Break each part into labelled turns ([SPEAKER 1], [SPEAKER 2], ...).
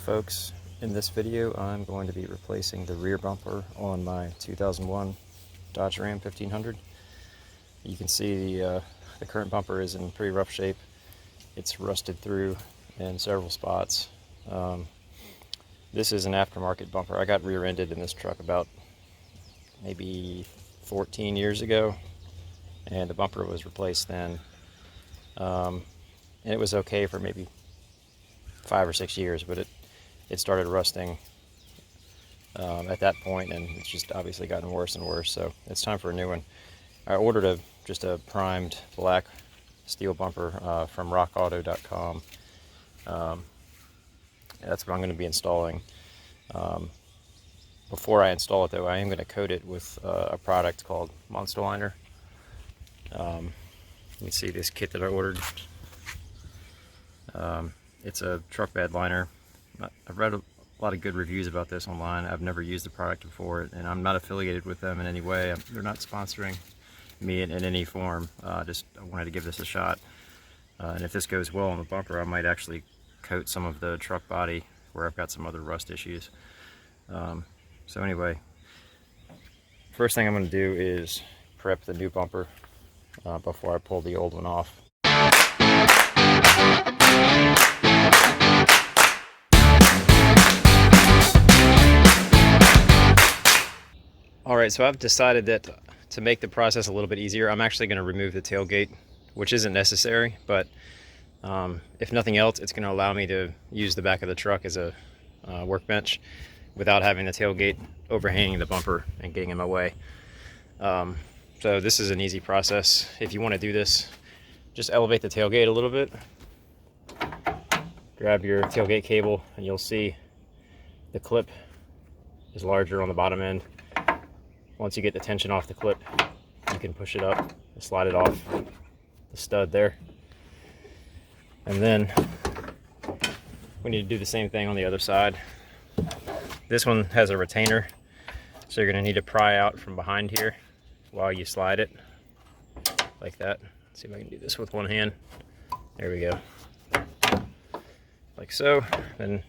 [SPEAKER 1] folks, in this video I'm going to be replacing the rear bumper on my 2001 Dodge Ram 1500. You can see the current bumper is in pretty rough shape. It's rusted through in several spots. This is an aftermarket bumper. I got rear-ended in this truck about maybe 14 years ago, and the bumper was replaced then. And it was okay for maybe 5 or 6 years, but it started rusting at that point, and it's just obviously gotten worse and worse, so it's time for a new one. I ordered just a primed black steel bumper from rockauto.com. That's what I'm going to be installing. Before I install it, though, I am going to coat it with a product called Monstaliner. You can see this kit that I ordered. It's a truck bed liner. I've read a lot of good reviews about this online. I've never used the product before, and I'm not affiliated with them in any way. They're not sponsoring me in any form. I wanted to give this a shot. And if this goes well on the bumper, I might actually coat some of the truck body where I've got some other rust issues. So anyway, first thing I'm going to do is prep the new bumper before I pull the old one off. Alright, so I've decided that to make the process a little bit easier, I'm actually going to remove the tailgate, which isn't necessary, but if nothing else, it's going to allow me to use the back of the truck as a workbench without having the tailgate overhanging the bumper and getting in my way. So this is an easy process. If you want to do this, just elevate the tailgate a little bit, grab your tailgate cable, and you'll see the clip is larger on the bottom end. Once you get the tension off the clip, you can push it up and slide it off the stud there. And then we need to do the same thing on the other side. This one has a retainer, so you're going to need to pry out from behind here while you slide it, like that. Let's see if I can do this with one hand. There we go. Like so. Then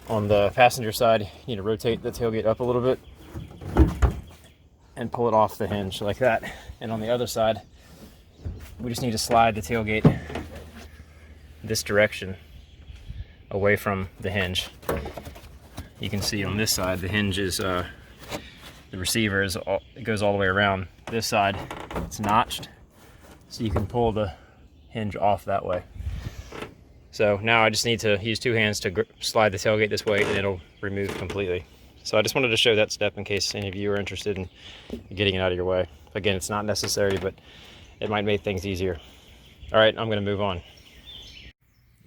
[SPEAKER 1] on the passenger side, you need to rotate the tailgate up a little bit and pull it off the hinge like that. And on the other side, we just need to slide the tailgate this direction away from the hinge. You can see on this side, the hinge is, the receiver is, it goes all the way around. This side, it's notched, so you can pull the hinge off that way. So now I just need to use two hands to slide the tailgate this way, and it'll remove completely. So I just wanted to show that step in case any of you are interested in getting it out of your way. Again, it's not necessary, but it might make things easier. All right, I'm going to move on.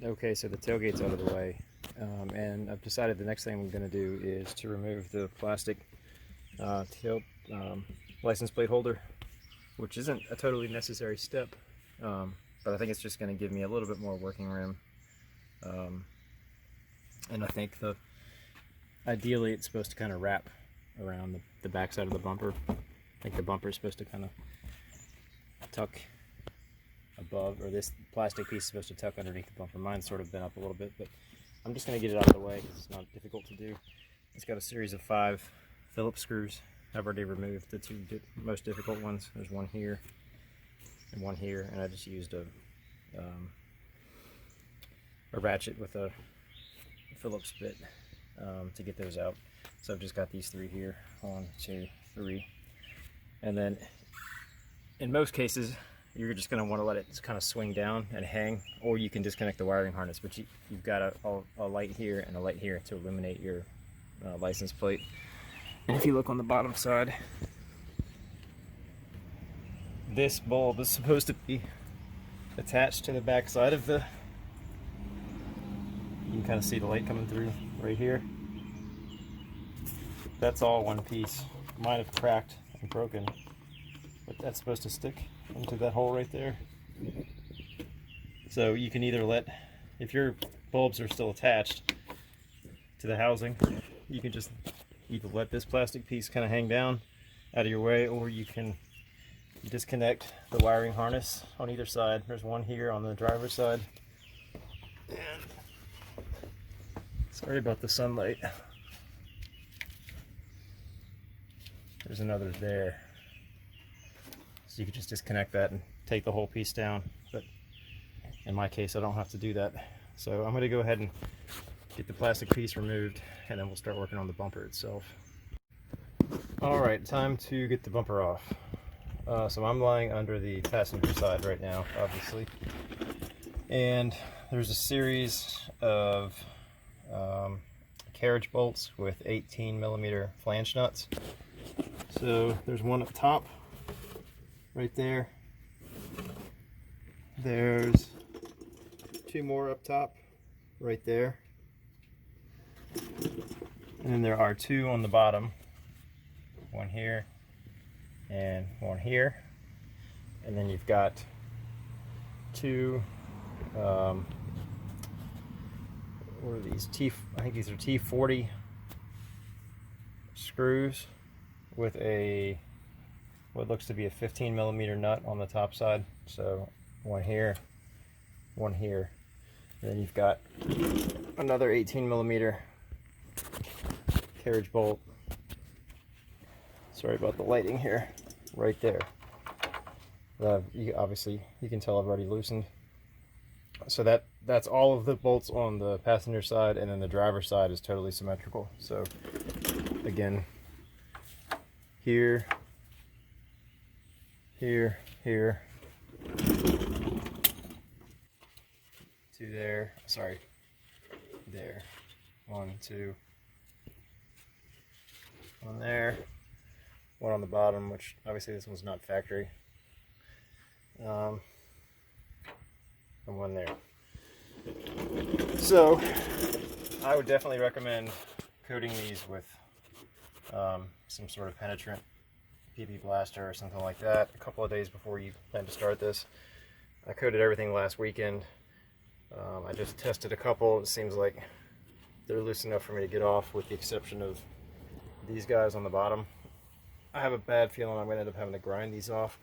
[SPEAKER 1] Okay, so the tailgate's out of the way, and I've decided the next thing I'm going to do is to remove the plastic license plate holder, which isn't a totally necessary step, but I think it's just going to give me a little bit more working room. And I think ideally it's supposed to kind of wrap around the back side of the bumper. I think the bumper is supposed to kind of tuck above, or this plastic piece is supposed to tuck underneath the bumper. Mine's sort of bent up a little bit, but I'm just going to get it out of the way because it's not difficult to do. It's got a series of 5 Phillips screws. I've already removed the 2 most difficult ones. There's one here and one here, and I just used a ratchet with a Phillips bit to get those out. So I've just got these 3 here, 1, 2, 3, and then in most cases you're just going to want to let it kind of swing down and hang, or you can disconnect the wiring harness, but you've got a light here and a light here to illuminate your license plate. And if you look on the bottom side, this bulb is supposed to be attached to the back side of the, you can kind of see the light coming through right here. That's all one piece. Might have cracked and broken, but that's supposed to stick into that hole right there. So you can either if your bulbs are still attached to the housing, you can just either let this plastic piece kind of hang down out of your way, or you can disconnect the wiring harness on either side. There's one here on the driver's side, and Sorry about the sunlight. There's another there. So you could just disconnect that and take the whole piece down. But in my case, I don't have to do that. So I'm going to go ahead and get the plastic piece removed, and then we'll start working on the bumper itself. Alright, time to get the bumper off. So I'm lying under the passenger side right now, obviously. And there's a series of carriage bolts with 18mm flange nuts. So there's one up top, right there. There's two more up top, right there. And then there are two on the bottom, one here and one here. And then you've got two, what are these? I think these are T40 screws with a, what looks to be a 15mm nut on the top side. So one here, one here. And then you've got another 18mm carriage bolt. Sorry about the lighting here, right there. Obviously you can tell I've already loosened. So that's all of the bolts on the passenger side, and then the driver's side is totally symmetrical. So again, here, here, here, two there, sorry, there, one, two, one there, one on the bottom, which obviously this one's not factory, and one there. So I would definitely recommend coating these with some sort of penetrant, PP blaster or something like that a couple of days before you plan to start this. I coated everything last weekend. I just tested a couple. It seems like they're loose enough for me to get off, with the exception of these guys on the bottom. I have a bad feeling I'm going to end up having to grind these off.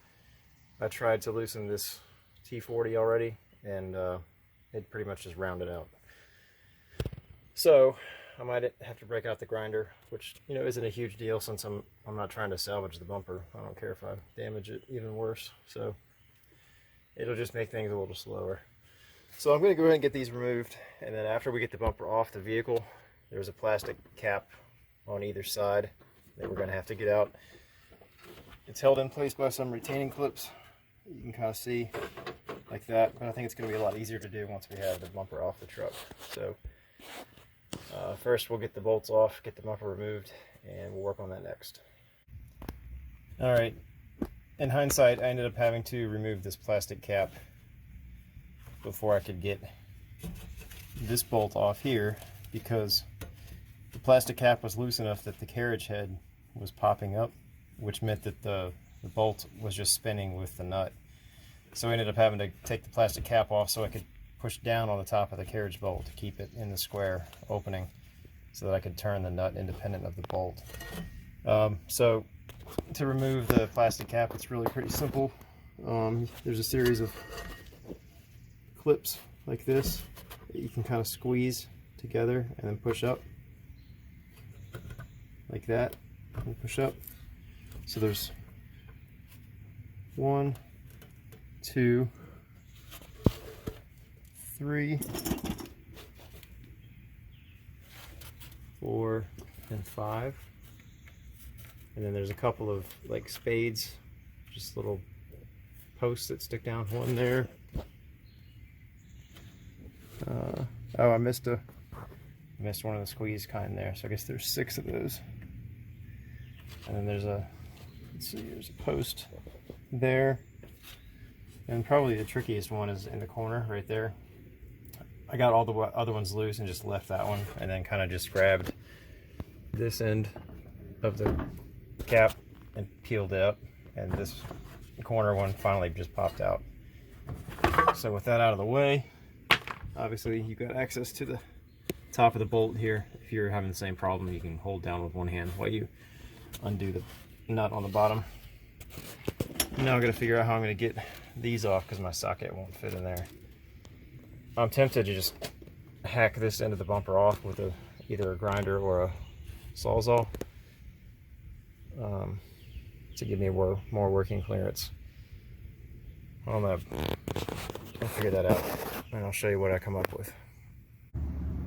[SPEAKER 1] I tried to loosen this T40 already, and it pretty much just rounded out. So I might have to break out the grinder, which, you know, isn't a huge deal since I'm not trying to salvage the bumper. I don't care if I damage it even worse. So it'll just make things a little slower. So I'm going to go ahead and get these removed, and then after we get the bumper off the vehicle, there's a plastic cap on either side that we're going to have to get out. It's held in place by some retaining clips. You can kind of see like that, but I think it's going to be a lot easier to do once we have the bumper off the truck. So first we'll get the bolts off, get the bumper removed, and we'll work on that next. Alright, in hindsight, I ended up having to remove this plastic cap before I could get this bolt off here, because the plastic cap was loose enough that the carriage head was popping up, which meant that the bolt was just spinning with the nut. So I ended up having to take the plastic cap off so I could push down on the top of the carriage bolt to keep it in the square opening, so that I could turn the nut independent of the bolt. So to remove the plastic cap, it's really pretty simple. There's a series of clips like this that you can kind of squeeze together and then push up like that, and push up. So there's 1, 2, 3, 4, and 5. And then there's a couple of like spades, just little posts that stick down. One there. Oh, I missed one of the squeeze kind there. So I guess there's 6 of those. And then there's a, let's see, there's a post there. And probably the trickiest one is in the corner right there. I got all the other ones loose and just left that one, and then kind of just grabbed this end of the cap and peeled it up, and this corner one finally just popped out. So with that out of the way, obviously you've got access to the top of the bolt here. If you're having the same problem, you can hold down with one hand while you undo the nut on the bottom. Now I'm going to figure out how I'm going to get these off, because my socket won't fit in there. I'm tempted to just hack this end of the bumper off with a either a grinder or a sawzall to give me more working clearance. I'm gonna figure that out, and I'll show you what I come up with.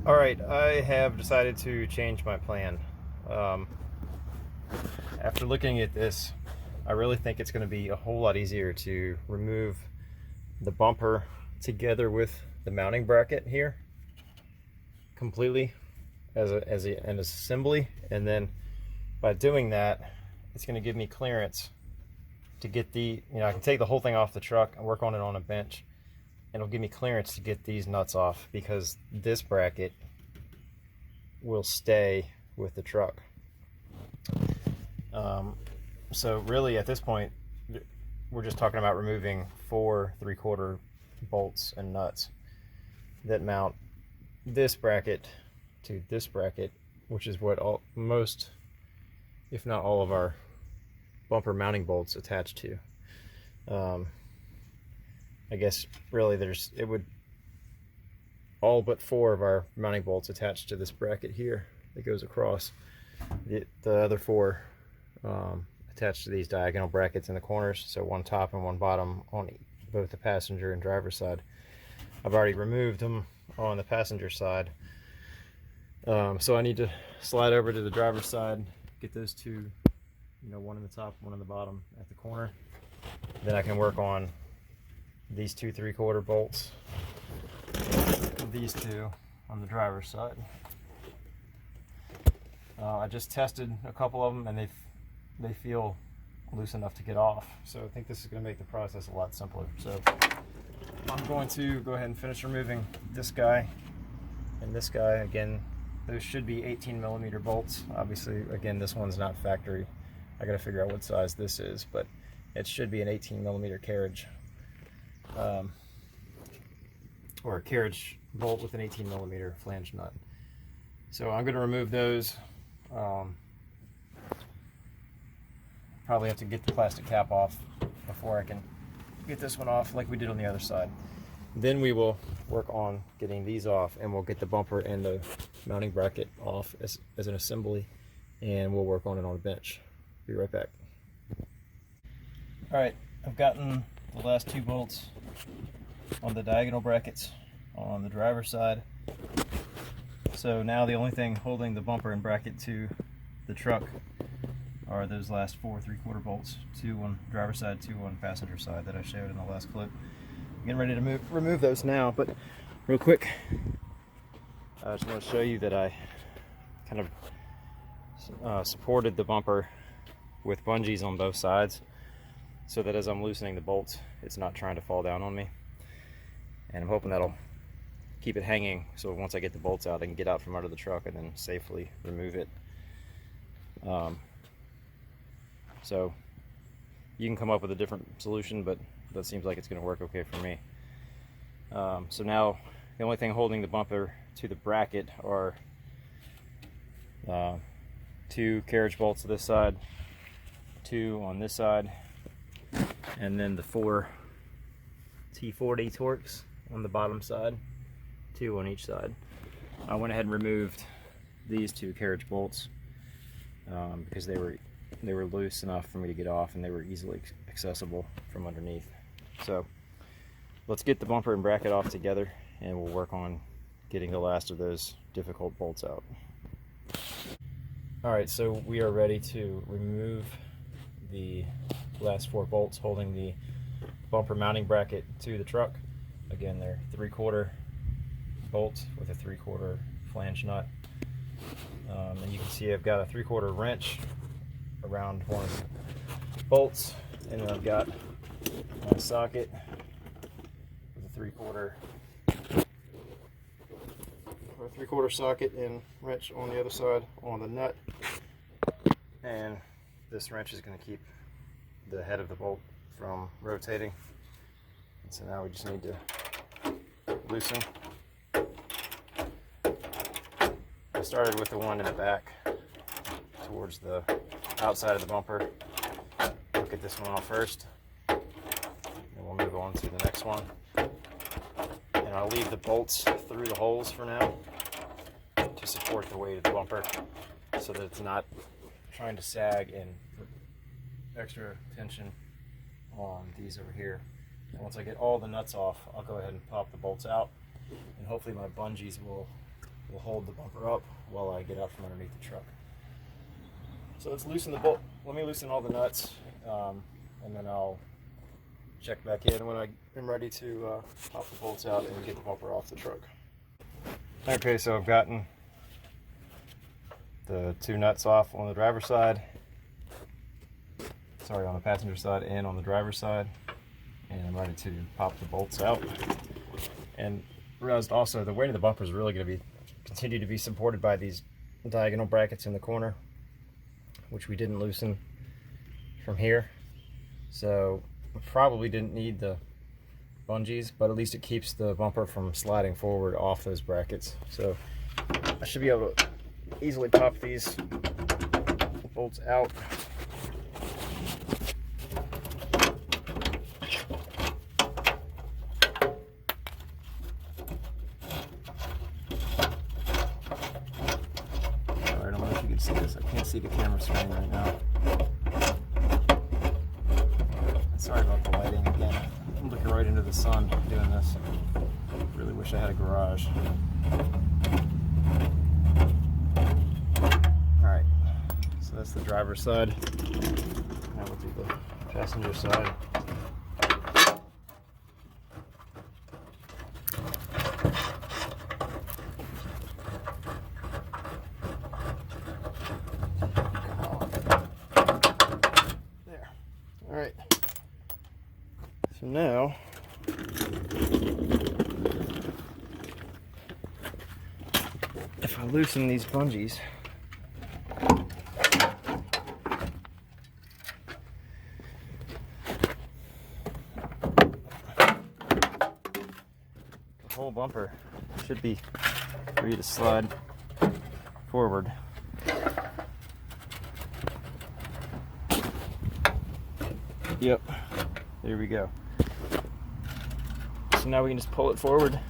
[SPEAKER 1] All right, I have decided to change my plan. After looking at this, I really think it's going to be a whole lot easier to remove the bumper together with the mounting bracket here completely as an assembly, and then by doing that, it's going to give me clearance to get the, I can take the whole thing off the truck and work on it on a bench, and it'll give me clearance to get these nuts off, because this bracket will stay with the truck. So really at this point, we're just talking about removing 4 3/4 bolts and nuts that mount this bracket to this bracket, which is what most, if not all, of our bumper mounting bolts attach to. I guess really it would all but 4 of our mounting bolts attached to this bracket here that goes across. The other 4 attached to these diagonal brackets in the corners, so one top and one bottom on both the passenger and driver side. I've already removed them on the passenger side, so I need to slide over to the driver's side, get those 2, one in the top, one in the bottom at the corner. Then I can work on these 2 3/4 bolts, these 2 on the driver's side. I just tested a couple of them, and they feel loose enough to get off, so I think this is going to make the process a lot simpler. So I'm going to go ahead and finish removing this guy and this guy. Again, those should be 18mm bolts. Obviously, again, this one's not factory. I got to figure out what size this is, but it should be an 18mm carriage, or a carriage bolt with an 18mm flange nut. So I'm going to remove those. Probably have to get the plastic cap off before I can get this one off like we did on the other side. Then we will work on getting these off, and we'll get the bumper and the mounting bracket off as an assembly, and we'll work on it on a bench. Be right back. Alright, I've gotten the last 2 bolts on the diagonal brackets on the driver's side. So now the only thing holding the bumper and bracket to the truck are those last 4 3/4 bolts, 2 on driver's side, 2 on passenger side that I showed in the last clip. I'm getting ready to remove those now, but real quick, I just want to show you that I kind of supported the bumper with bungees on both sides, so that as I'm loosening the bolts, it's not trying to fall down on me. And I'm hoping that'll keep it hanging, so once I get the bolts out, I can get out from under the truck and then safely remove it. So you can come up with a different solution, but that seems like it's going to work okay for me. So now the only thing holding the bumper to the bracket are 2 carriage bolts to this side, 2 on this side, and then the 4 T40 Torx on the bottom side, 2 on each side. I went ahead and removed these 2 carriage bolts because they were loose enough for me to get off, and they were easily accessible from underneath. So let's get the bumper and bracket off together, and we'll work on getting the last of those difficult bolts out. Alright, so we are ready to remove the last 4 bolts holding the bumper mounting bracket to the truck. Again, they're 3/4 bolts with a 3/4 flange nut. And you can see I've got a 3/4 wrench around one of the bolts, and then I've got my socket with a 3/4 socket and wrench on the other side on the nut. And this wrench is going to keep the head of the bolt from rotating. And so now we just need to loosen. I started with the one in the back towards the outside of the bumper. We'll get this one off first, and we'll move on to the next one. And I'll leave the bolts through the holes for now to support the weight of the bumper so that it's not trying to sag and put extra tension on these over here. And once I get all the nuts off, I'll go ahead and pop the bolts out, and hopefully my bungees will hold the bumper up while I get out from underneath the truck. So let's loosen the bolt. Let me loosen all the nuts, and then I'll check back in when I am ready to pop the bolts out and get the bumper off the truck. Okay, so I've gotten the 2 nuts off on the driver's side. Sorry, on the passenger side and on the driver's side. And I'm ready to pop the bolts out. And realized also the weight of the bumper is really going to continue to be supported by these diagonal brackets in the corner, which we didn't loosen from here. So I probably didn't need the bungees, but at least it keeps the bumper from sliding forward off those brackets. So I should be able to easily pop these bolts out. Alright, I don't know if you can see this. I can't see the camera screen right now. Sorry about the lighting again. I'm looking right into the sun doing this. Really wish I had a garage. Alright, so that's the driver's side. Now we'll do the passenger side. There. Alright. So now, if I loosen these bungees, the whole bumper should be free to slide forward. Yep, there we go. So now we can just pull it forward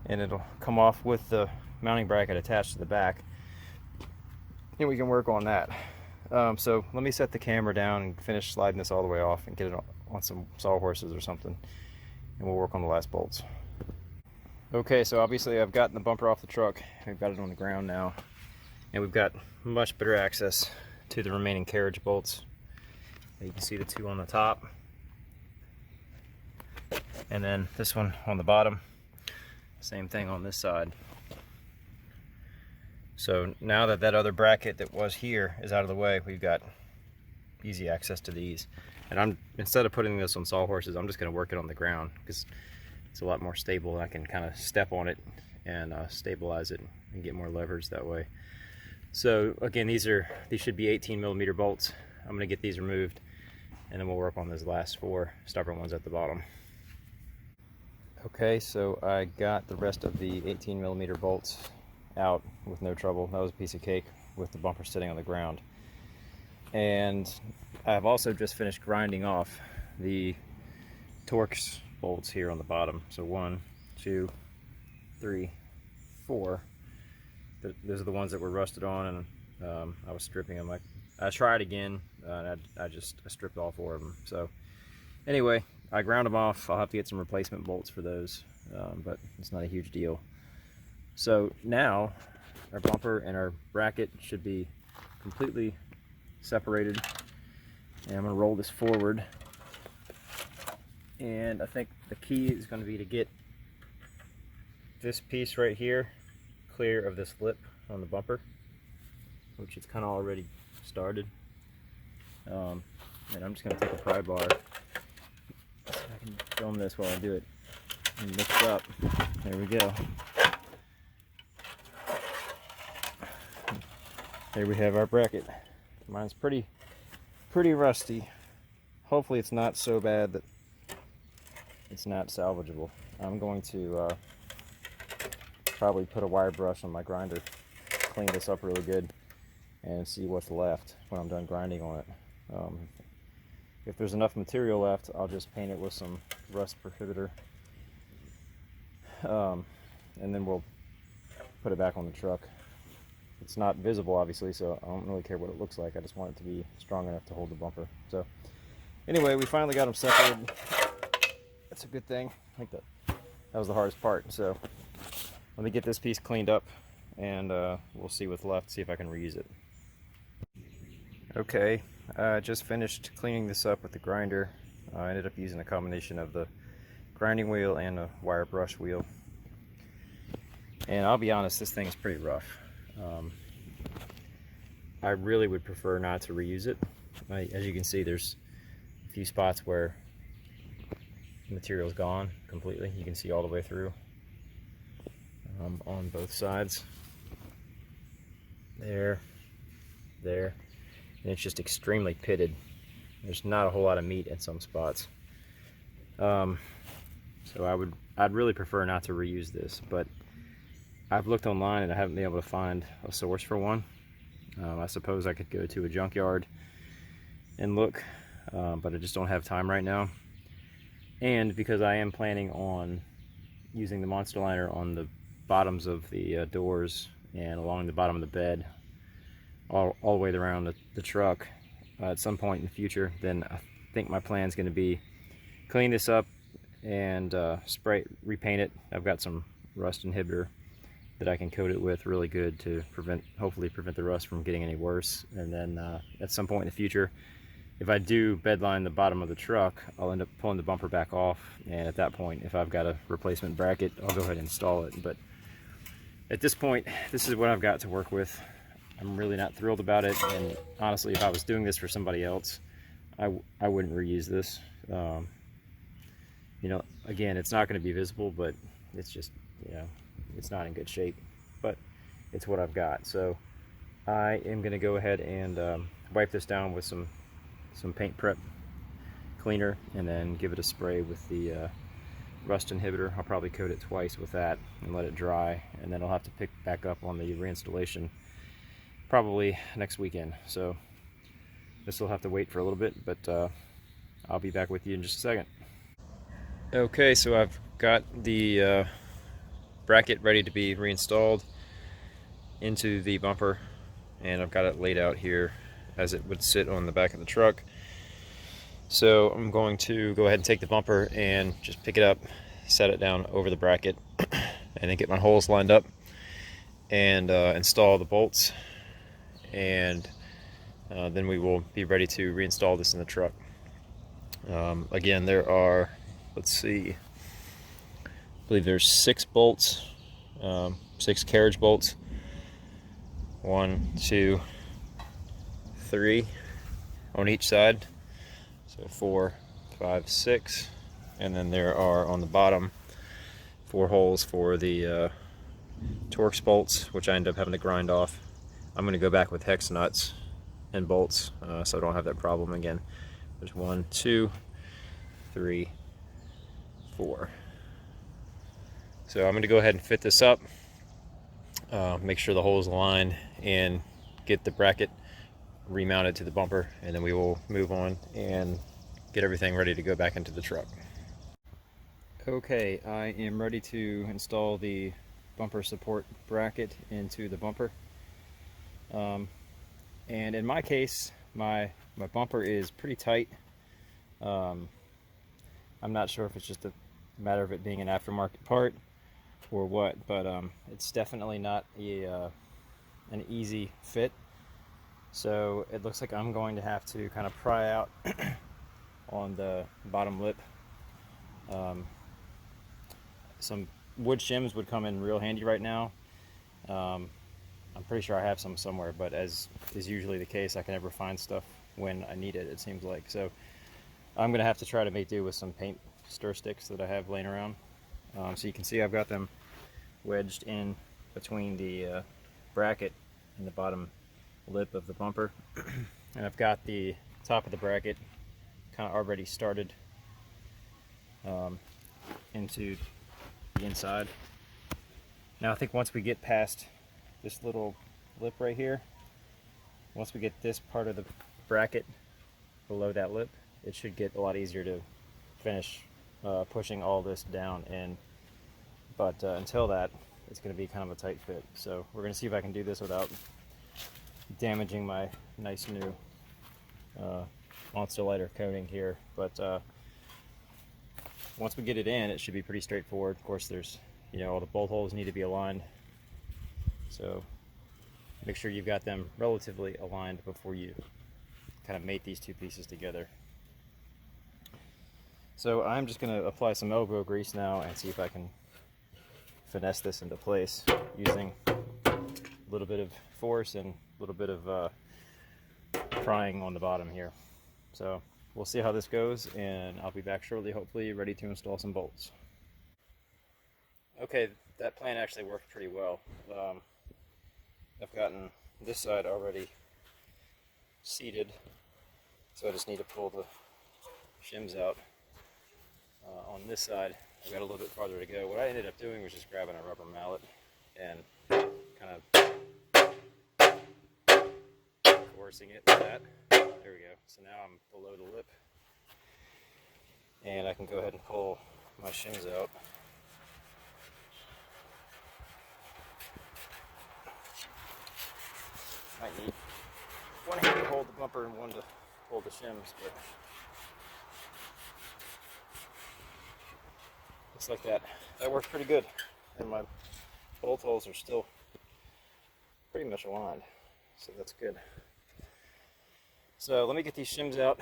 [SPEAKER 1] and it'll come off with the mounting bracket attached to the back, and we can work on that. So let me set the camera down and finish sliding this all the way off and get it on some sawhorses or something, and we'll work on the last bolts. Okay, so obviously I've gotten the bumper off the truck. We've got it on the ground now, and we've got much better access to the remaining carriage bolts. You can see the 2 on the top, and then this one on the bottom. Same thing on this side. So now that that other bracket that was here is out of the way, we've got easy access to these. And instead of putting this on sawhorses, I'm just going to work it on the ground because it's a lot more stable. I can kind of step on it and stabilize it and get more leverage that way. So again, these should be 18mm bolts. I'm going to get these removed, and then we'll work on those last 4 stubborn ones at the bottom. Okay, so I got the rest of the 18mm bolts out with no trouble. That was a piece of cake with the bumper sitting on the ground. And I've also just finished grinding off the Torx bolts here on the bottom. So 1, 2, 3, 4. Those are the ones that were rusted on, and I was stripping them. I tried again, and I stripped all 4 of them. So anyway, I ground them off. I'll have to get some replacement bolts for those, but it's not a huge deal. So now our bumper and our bracket should be completely separated, and I'm going to roll this forward. And I think the key is going to be to get this piece right here clear of this lip on the bumper, which it's kind of already started. And I'm just going to take a pry bar, so I can film this while I do it, and mix up. There we go. There we have our bracket. Mine's pretty rusty. Hopefully it's not so bad that it's not salvageable. I'm going to probably put a wire brush on my grinder, clean this up really good, and see what's left when I'm done grinding on it. If there's enough material left, I'll just paint it with some rust prohibitor, and then we'll put it back on the truck. It's not visible, obviously, so I don't really care what it looks like. I just want it to be strong enough to hold the bumper. So anyway, we finally got them separated. That's a good thing. I think that was the hardest part. So let me get this piece cleaned up, and we'll see what's left, see if I can reuse it. Okay, I just finished cleaning this up with the grinder. I ended up using a combination of the grinding wheel and a wire brush wheel. And I'll be honest, this thing is pretty rough. I really would prefer not to reuse it. As you can see, there's a few spots where the material's gone completely. You can see all the way through on both sides. There, and it's just extremely pitted. There's not a whole lot of meat in some spots. So I'd really prefer not to reuse this, but I've looked online and I haven't been able to find a source for one. I suppose I could go to a junkyard and look, but I just don't have time right now. And because I am planning on using the Monstaliner on the bottoms of the doors and along the bottom of the bed, all the way around the truck at some point in the future, then I think my plan is going to be clean this up and repaint it. I've got some rust inhibitor that I can coat it with really good to hopefully prevent the rust from getting any worse. And then at some point in the future, if I do bedline the bottom of the truck, I'll end up pulling the bumper back off, and at that point, if I've got a replacement bracket, I'll go ahead and install it. But at this point, this is what I've got to work with. I'm really not thrilled about it, and honestly, if I was doing this for somebody else, I wouldn't reuse this. You know, again, it's not going to be visible, but it's just, you know, it's not in good shape, but it's what I've got. So I am going to go ahead and wipe this down with some paint prep cleaner, and then give it a spray with the rust inhibitor. I'll probably coat it twice with that and let it dry, and then I'll have to pick back up on the reinstallation probably next weekend. So this will have to wait for a little bit, but I'll be back with you in just a second. Okay, so I've got the bracket ready to be reinstalled into the bumper, and I've got it laid out here as it would sit on the back of the truck. So I'm going to go ahead and take the bumper and just pick it up, set it down over the bracket, and then get my holes lined up and install the bolts, and then we will be ready to reinstall this in the truck. Again, there are, let's see, I believe there's 6 bolts, 6 carriage bolts. 1, 2, 3 on each side, so 4, 5, 6, and then there are on the bottom 4 holes for the Torx bolts, which I end up having to grind off. I'm going to go back with hex nuts and bolts, so I don't have that problem again. There's 1, 2, 3, 4. So I'm going to go ahead and fit this up, make sure the holes align, and get the bracket remounted to the bumper, and then we will move on and get everything ready to go back into the truck. Okay, I am ready to install the bumper support bracket into the bumper. And in my case, my bumper is pretty tight. I'm not sure if it's just a matter of it being an aftermarket part or what, but it's definitely not an easy fit. So it looks like I'm going to have to kind of pry out on the bottom lip. Some wood shims would come in real handy right now. I'm pretty sure I have some somewhere, but as is usually the case, I can never find stuff when I need it, it seems like. So I'm going to have to try to make do with some paint stir sticks that I have laying around. So you can see I've got them wedged in between the bracket and the bottom lip of the bumper, and I've got the top of the bracket kind of already started into the inside. Now I think once we get past this little lip right here, once we get this part of the bracket below that lip, it should get a lot easier to finish pushing all this down in. But until that, it's going to be kind of a tight fit. So we're going to see if I can do this without damaging my nice new Monstaliner coating here. But once we get it in, it should be pretty straightforward. Of course, there's, you know, all the bolt holes need to be aligned. So make sure you've got them relatively aligned before you kind of mate these two pieces together. So I'm just going to apply some elbow grease now and see if I can finesse this into place using a little bit of force and a little bit of prying on the bottom here. So we'll see how this goes, and I'll be back shortly, hopefully ready to install some bolts. Okay, that plan actually worked pretty well. I've gotten this side already seated, so I just need to pull the shims out. On this side, I've got a little bit farther to go. What I ended up doing was just grabbing a rubber mallet and kind of coercing it like that. There we go. So now I'm below the lip, and I can go ahead and pull my shims out. Might need one hand to hold the bumper and one to hold the shims, but looks like that works pretty good, and my bolt holes are still pretty much aligned, so that's good. So let me get these shims out,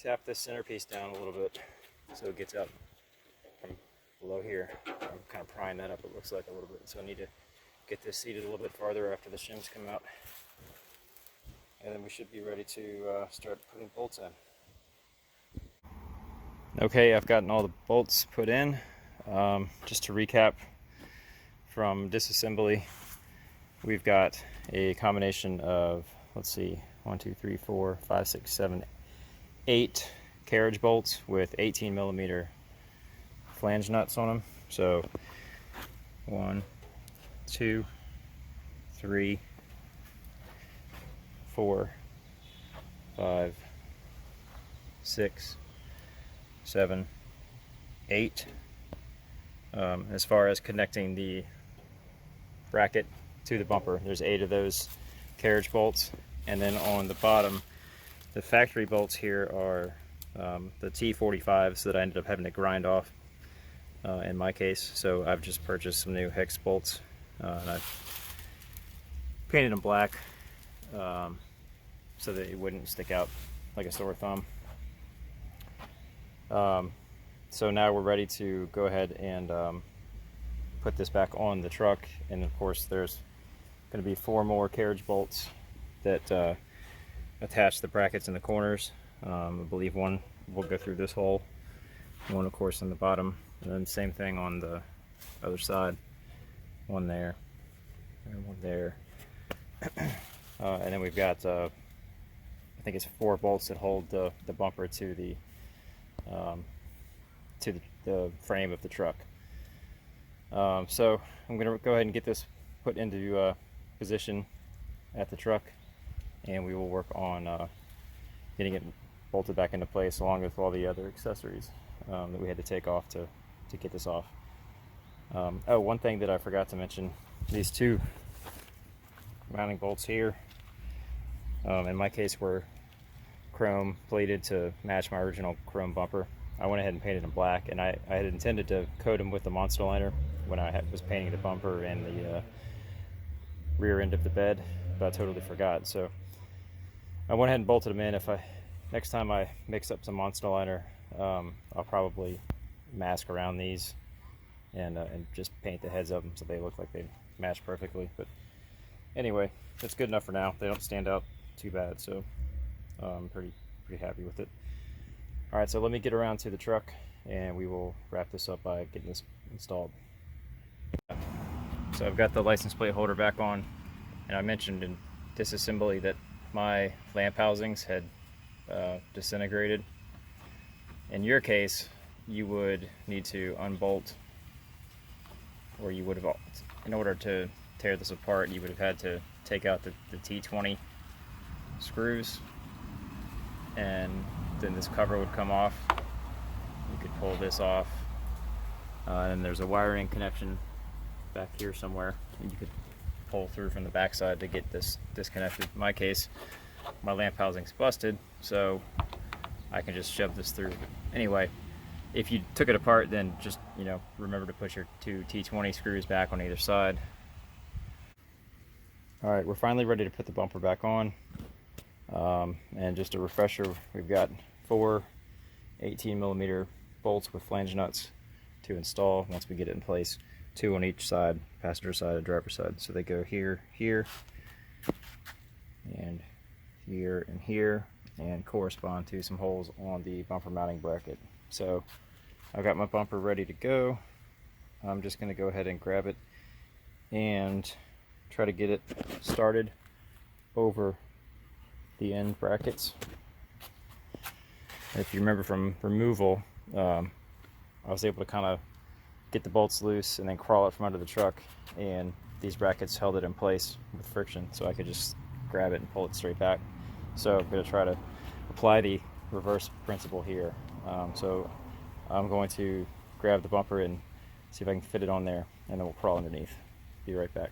[SPEAKER 1] tap this centerpiece down a little bit so it gets out from below here. I'm kind of prying that up, it looks like, a little bit, so I need to get this seated a little bit farther after the shims come out, and then we should be ready to start putting bolts in. Okay, I've gotten all the bolts put in. Just to recap from disassembly, we've got a combination of, let's see, 1, 2, 3, 4, 5, 6, 7, 8 carriage bolts with 18mm flange nuts on them. So 1, 2, 3, 4, 5, 6, 7, 8. As far as connecting the bracket to the bumper, there's 8 of those carriage bolts, and then on the bottom, the factory bolts here are the T45s that I ended up having to grind off in my case. So I've just purchased some new hex bolts, and I've painted them black so that it wouldn't stick out like a sore thumb. So now we're ready to go ahead and put this back on the truck, and of course there's going to be 4 more carriage bolts that attach the brackets in the corners. I believe one will go through this hole, one of course on the bottom, and then same thing on the other side. One there, and one there. And then we've got, I think it's 4 bolts that hold the bumper to the frame of the truck. So I'm going to go ahead and get this put into position at the truck, and we will work on getting it bolted back into place along with all the other accessories that we had to take off to get this off. Oh, one thing that I forgot to mention, these 2 mounting bolts here, in my case, were chrome plated to match my original chrome bumper. I went ahead and painted them black, and I had intended to coat them with the Monstaliner when I was painting the bumper and the rear end of the bed, but I totally forgot. So I went ahead and bolted them in. Next time I mix up some Monstaliner, I'll probably mask around these and just paint the heads of them so they look like they match perfectly. But anyway, it's good enough for now. They don't stand out too bad, so I'm pretty happy with it. All right, so let me get around to the truck and we will wrap this up by getting this installed. So I've got the license plate holder back on, and I mentioned in disassembly that my lamp housings had disintegrated. In your case, you would need to unbolt, or you would have, in order to tear this apart, you would have had to take out the T20 screws, and then this cover would come off. You could pull this off, and there's a wiring connection back here somewhere, and you could pull through from the backside to get this disconnected. In my case, my lamp housing's busted, so I can just shove this through. Anyway, if you took it apart, then just, you know, remember to put your 2 T20 screws back on either side. All right, we're finally ready to put the bumper back on. And just a refresher, we've got 4 18mm bolts with flange nuts to install once we get it in place. 2 on each side, passenger side and driver side. So they go here, here, and here, and here, and correspond to some holes on the bumper mounting bracket. So I've got my bumper ready to go. I'm just going to go ahead and grab it and try to get it started over the end brackets. If you remember from removal, I was able to kind of get the bolts loose and then crawl it from under the truck, and these brackets held it in place with friction, so I could just grab it and pull it straight back. So I'm going to try to apply the reverse principle here. So I'm going to grab the bumper and see if I can fit it on there, and then we'll crawl underneath. Be right back.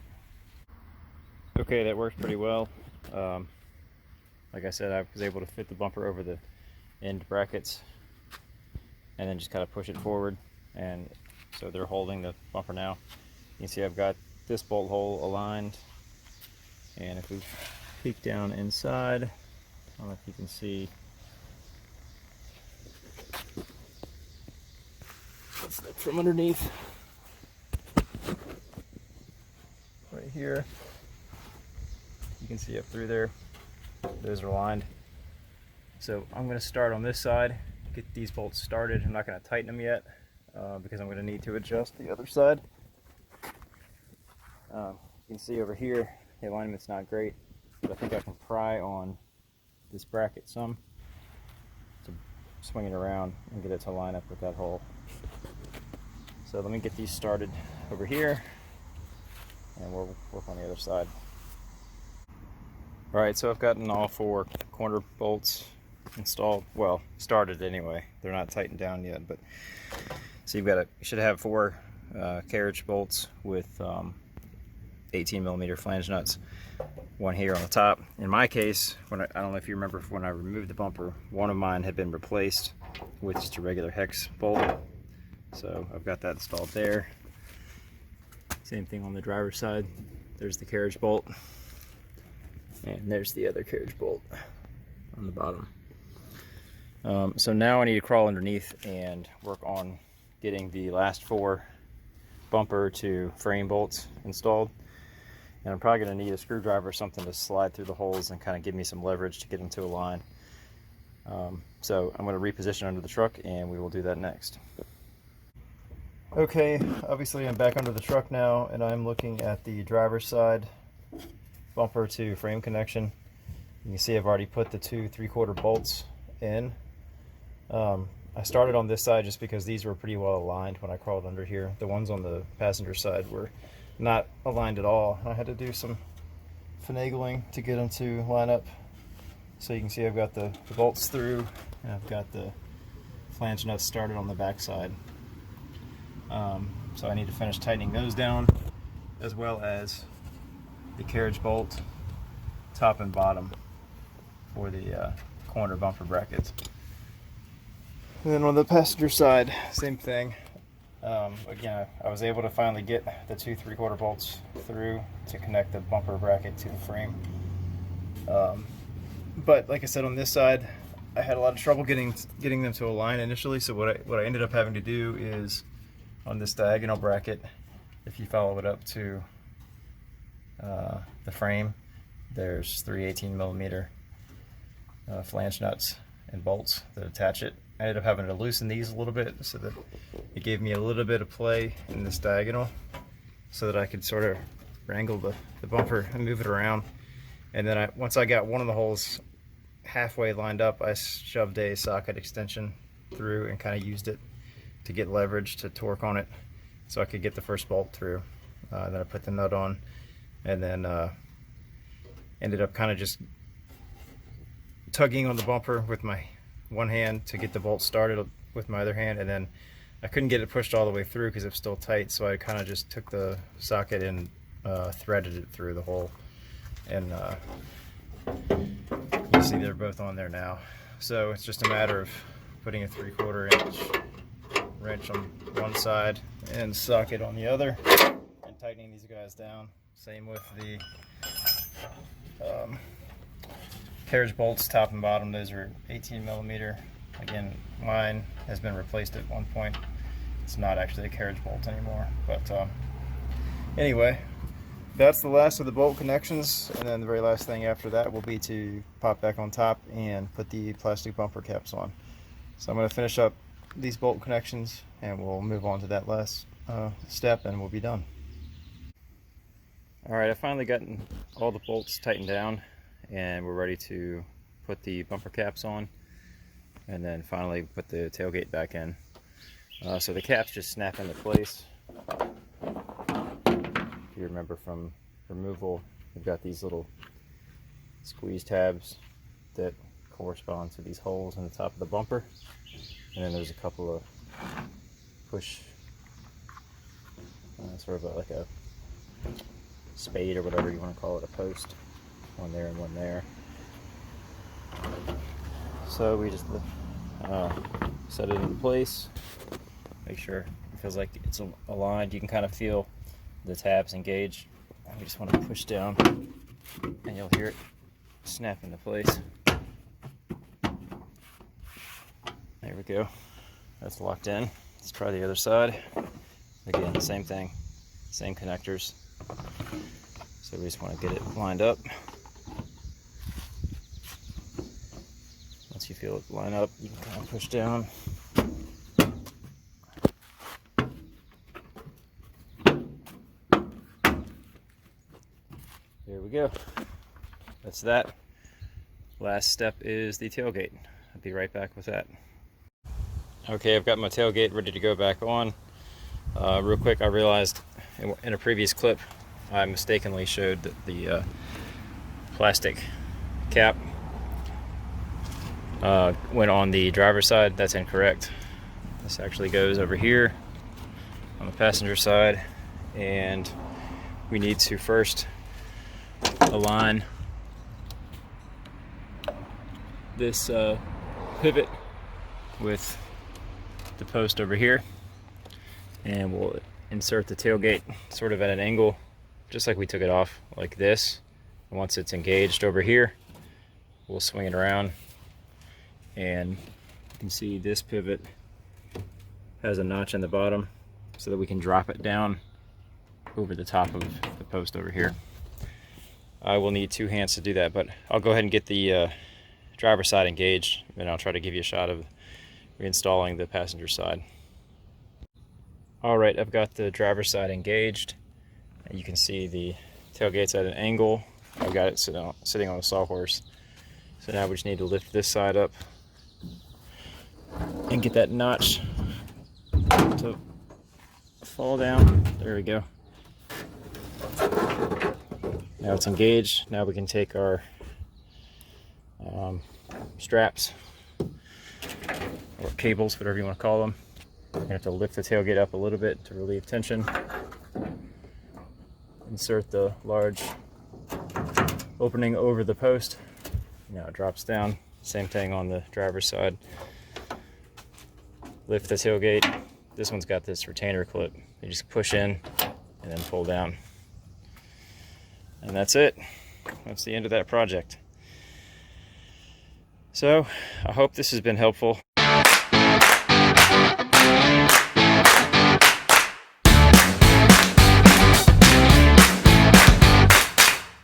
[SPEAKER 1] Okay, that worked pretty well. Like I said, I was able to fit the bumper over the end brackets and then just kind of push it forward, and so they're holding the bumper now. You can see I've got this bolt hole aligned, and if we peek down inside, I don't know if you can see, let's look from underneath, right here, you can see up through there, those are lined. So I'm going to start on this side, get these bolts started. I'm not going to tighten them yet because I'm going to need to adjust the other side. You can see over here the alignment's not great, but I think I can pry on this bracket some to swing it around and get it to line up with that hole. So let me get these started over here and we'll work on the other side. Alright, so I've gotten all 4 corner bolts installed, well, started anyway. They're not tightened down yet, but so you should have 4 carriage bolts with 18mm flange nuts, 1 here on the top. In my case, I don't know if you remember when I removed the bumper, one of mine had been replaced with just a regular hex bolt, so I've got that installed there. Same thing on the driver's side. There's the carriage bolt, and there's the other carriage bolt on the bottom. So now I need to crawl underneath and work on getting the last 4 bumper to frame bolts installed. And I'm probably going to need a screwdriver or something to slide through the holes and kind of give me some leverage to get them to align. So I'm going to reposition under the truck, and we will do that next. Okay, obviously I'm back under the truck now, and I'm looking at the driver's side bumper to frame connection. You can see I've already put the 2 3/4 bolts in. I started on this side just because these were pretty well aligned when I crawled under here. The ones on the passenger side were not aligned at all. I had to do some finagling to get them to line up. So you can see I've got the bolts through, and I've got the flange nuts started on the back side. So I need to finish tightening those down, as well as the carriage bolt top and bottom for the corner bumper brackets. And then on the passenger side, same thing. Again, I was able to finally get the 2 3/4 bolts through to connect the bumper bracket to the frame. But like I said, on this side, I had a lot of trouble getting them to align initially. So what I ended up having to do is, on this diagonal bracket, if you follow it up to the frame, there's 3 18mm flange nuts and bolts that attach it. I ended up having to loosen these a little bit so that it gave me a little bit of play in this diagonal, so that I could sort of wrangle the bumper and move it around. And then once I got one of the holes halfway lined up, I shoved a socket extension through and kind of used it to get leverage to torque on it so I could get the first bolt through. Then I put the nut on, and then ended up kind of just tugging on the bumper with my one hand to get the bolt started with my other hand, and then I couldn't get it pushed all the way through because it was still tight, so I kind of just took the socket and threaded it through the hole. And you see they're both on there now. So it's just a matter of putting a 3/4 inch wrench on one side and socket on the other and tightening these guys down. Same with the carriage bolts, top and bottom. Those are 18mm. Again, mine has been replaced at one point. It's not actually a carriage bolt anymore, but anyway, that's the last of the bolt connections, and then the very last thing after that will be to pop back on top and put the plastic bumper caps on. So I'm going to finish up these bolt connections and we'll move on to that last step and we'll be done. Alright, I've finally gotten all the bolts tightened down and we're ready to put the bumper caps on and then finally put the tailgate back in. So the caps just snap into place. If you remember from removal, we've got these little squeeze tabs that correspond to these holes in the top of the bumper, and then there's a couple of push, sort of like a spade or whatever you want to call it, a post, one there and one there. So we just set it in place, make sure it feels like it's aligned. You can kind of feel the tabs engaged. We just want to push down and you'll hear it snap into place. There we go. That's locked in. Let's try the other side. Again, same thing, same connectors. So we just want to get it lined up. Once you feel it line up, you can kind of push down. There we go. That's that. Last step is the tailgate. I'll be right back with that. Okay, I've got my tailgate ready to go back on. Real quick, I realized in a previous clip I mistakenly showed that the plastic cap went on the driver's side. That's incorrect. This actually goes over here on the passenger side, and we need to first align this pivot with the post over here, and we'll insert the tailgate sort of at an angle, just like we took it off, like this. And once it's engaged over here, we'll swing it around, and you can see this pivot has a notch in the bottom so that we can drop it down over the top of the post over here. I will need two hands to do that, but I'll go ahead and get the driver's side engaged, and I'll try to give you a shot of reinstalling the passenger side. Alright, I've got the driver's side engaged. You can see the tailgate's at an angle. I've got it sitting on a sawhorse. So now we just need to lift this side up and get that notch to fall down. There we go. Now it's engaged. Now we can take our straps or cables, whatever you want to call them. You're going to have to lift the tailgate up a little bit to relieve tension. Insert the large opening over the post. Now it drops down. Same thing on the driver's side. Lift the tailgate. This one's got this retainer clip. You just push in and then pull down. And that's it. That's the end of that project. So I hope this has been helpful.